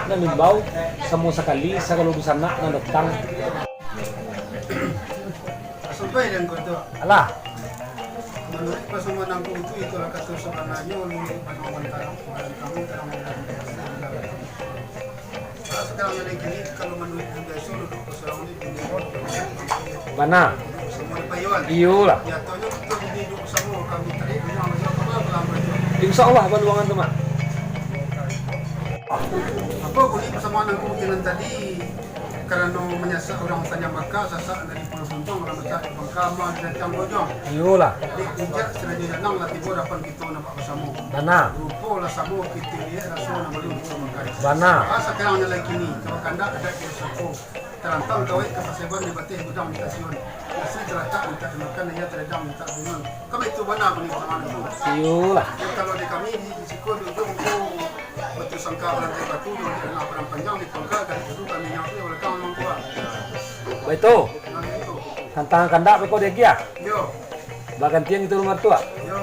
na limbaw semua sekali sa kalubusan na datang. Sumpay lang ko ito. Alah, Menurut pasaman ko itu lah kata sebenarnya lu panoman tarang kami tarang. Sekarang yang ini kalau menurut biasa duduk pasal ini mana? semua payuan. Iyalah. Ya toyo kita duduk sama kami tarik rumah macam apa lama. Insya Allah baluangan teman. Apa boleh persamaan aku dengan tadi karena menyasar orang tanya maka sasak dari Pulau Suntong orang besar di Bangkama dan Cambojong. Iyalah. Di injak selanjutnya nang latih bola dapat kita nampak bersama. Mana? Rupo lah sama kita lihat rasa nama lu sama kai. Mana? Sekarang yang lagi ni kalau kanda ada di Sapo terantang kawai ke paseban di batih gudang di Kasiun. Nasi terletak minta dimakan hanya teredam minta bunga. Kami itu benar beli sama itu. Iyalah. Kalau di kami di Siko di ujung betul sangka rantai batu di tengah perang panjang di Tongga dari itu kami nyampe oleh kawan mangkua. Betul. Nah itu. Tantangan kandak beko degia. Yo. Bahkan tiang itu rumah tua. Yo.